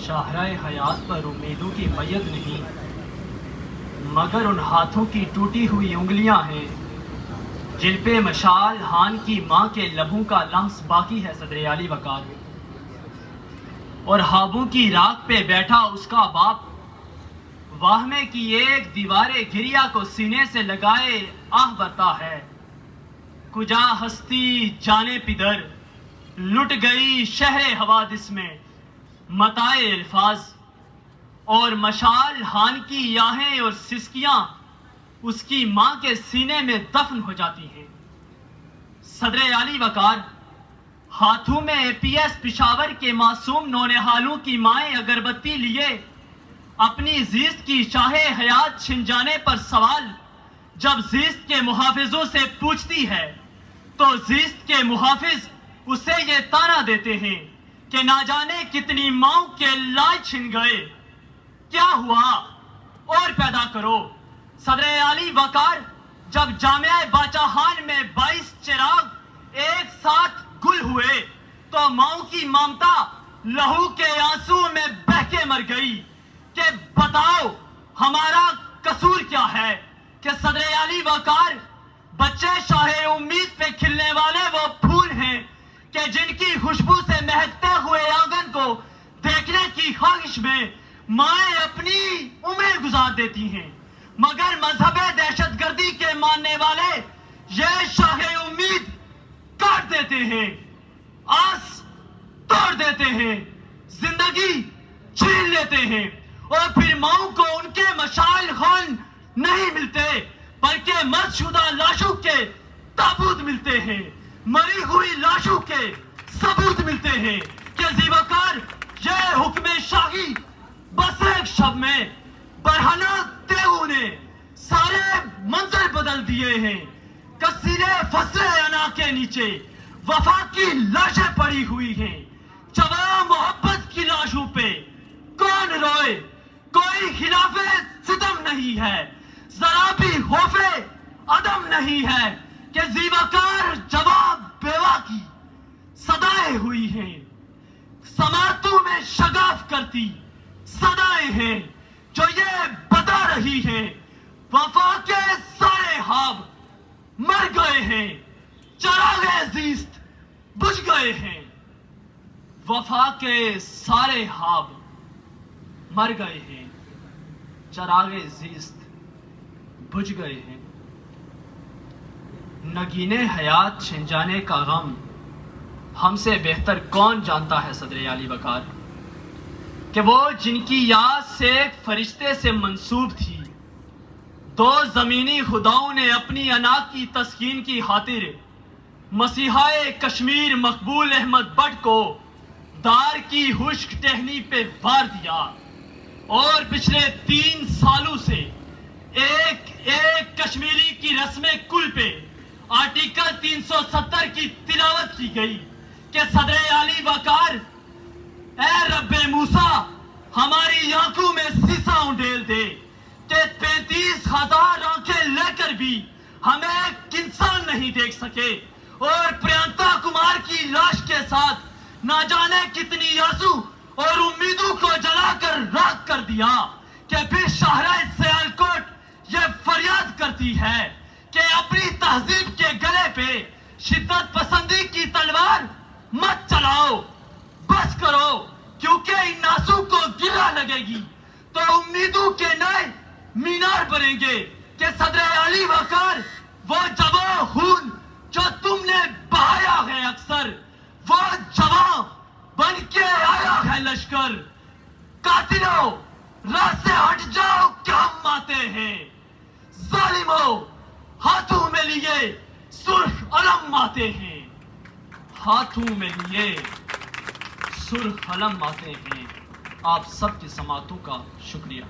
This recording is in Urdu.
شاہراہ حیات پر امیدوں کی میت نہیں، مگر ان ہاتھوں کی ٹوٹی ہوئی انگلیاں ہیں جن پہ مشال ہان کی ماں کے لبوں کا لمس باقی ہے صدر علی وقار، اور ہابوں کی راکھ پہ بیٹھا اس کا باپ واہمے کی ایک دیوار گریا کو سینے سے لگائے آہ برتا ہے، کجا ہستی جانے پدر لٹ گئی شہر حوادث میں متائے الفاظ، اور مشال ہان کی آہیں اور سسکیاں اس کی ماں کے سینے میں دفن ہو جاتی ہیں۔ صدر علی وقار ہاتھوں میں اے پی ایس پشاور کے معصوم نونہالوں کی مائیں اگربتی لیے اپنی زیست کی شاہ حیات چھن جانے پر سوال جب زیست کے محافظوں سے پوچھتی ہے تو زیست کے محافظ اسے یہ طعنہ دیتے ہیں کہ نہ جانے کتنی ماؤں کے لال چھن گئے، کیا ہوا اور پیدا کرو۔ صدر علی وقار جب جامعہ باچاہان میں 22 چراغ ایک ساتھ گل ہوئے تو ماؤں کی ممتا لہو کے آنسو میں بہہ کے مر گئی کہ بتاؤ ہمارا قصور کیا ہے کہ صدر علی وقار بچے شاہ امید پہ کھلنے والے وہ پھول ہیں کہ جن کی خوشبو سے مہکتے ہوئے آنگن کو دیکھنے کی خواہش میں مائیں اپنی عمریں گزار دیتی ہیں، مگر مذہب دہشت گردی کے ماننے والے یہ شاہ امید کاٹ دیتے ہیں، آس توڑ دیتے ہیں، زندگی چھین لیتے ہیں، اور پھر ماؤں کو ان کے مشال خان نہیں ملتے بلکہ مرد شدہ لاشوں کے تابوت ملتے ہیں، مری ہوئی لاشوں کے ثبوت ملتے ہیں کہ ذیوقار یہ حکم شاہی بس ایک شب میں برہنہ دیو نے سارے منظر بدل دیے ہیں۔ کثیرے فصلے انا کے نیچے وفا کی لاشیں پڑی ہوئی ہیں، جوان محبت کی لاشوں پہ کون روئے، کوئی خلاف ستم نہیں ہے، ذرا بھی خوف عدم نہیں ہے کہ ذیوقار جواب بیوہ کی صدائیں ہوئی ہیں، سماعتوں میں شگاف کرتی صدائیں ہیں جو یہ بتا رہی ہیں وفا کے سارے خواب مر گئے ہیں، چراغ زیست بجھ گئے ہیں، وفا کے سارے خواب مر گئے ہیں، چراغ زیست بجھ گئے ہیں۔ نگین حیات چھن جانے کا غم ہم سے بہتر کون جانتا ہے صدر علی وقار، کہ وہ جن کی یاد سے ایک فرشتے سے منسوب تھی، دو زمینی خداؤں نے اپنی انا کی تسکین کی خاطر مسیحا کشمیر مقبول احمد بٹ کو دار کی خشک ٹہنی پہ وار دیا، اور پچھلے 3 سالوں سے ایک کشمیری کی رسم کل پہ آرٹیکل 370 کی تلاوت کی گئی کہ صدر علی وقار اے رب موسیٰ ہماری آنکھوں میں سیسا انڈیل دے کہ 35,000 آنکھیں لے کر بھی ہمیں ایک انسان نہیں دیکھ سکے، اور پرینتا کمار کی لاش کے ساتھ نہ جانے کتنی آنسو اور امیدوں کو جلا کر راکھ کر دیا کہ پھر شاہراہ سیالکوٹ یہ فریاد کرتی ہے کہ اپنی تہذیب کے گلے پہ شدت پسندی کی تلوار مت چلاؤ، بس کرو، کیونکہ ان آنسو کو گرا لگے گی تو امیدوں کے نئے مینار بنیں گے کہ صدر علی وقار وہ جواں خون جو تم نے بہایا ہے اکثر، وہ جواں بن کے آیا ہے لشکر، قاتلوں راہ سے ہٹ جاؤ کہ ہم آتے ہیں، ظالموں ہاتھوں میں لیے سرخ علم آتے ہیں، ہاتھوں میں لیے سرخ علم آتے ہیں۔ آپ سب کی سماعتوں کا شکریہ۔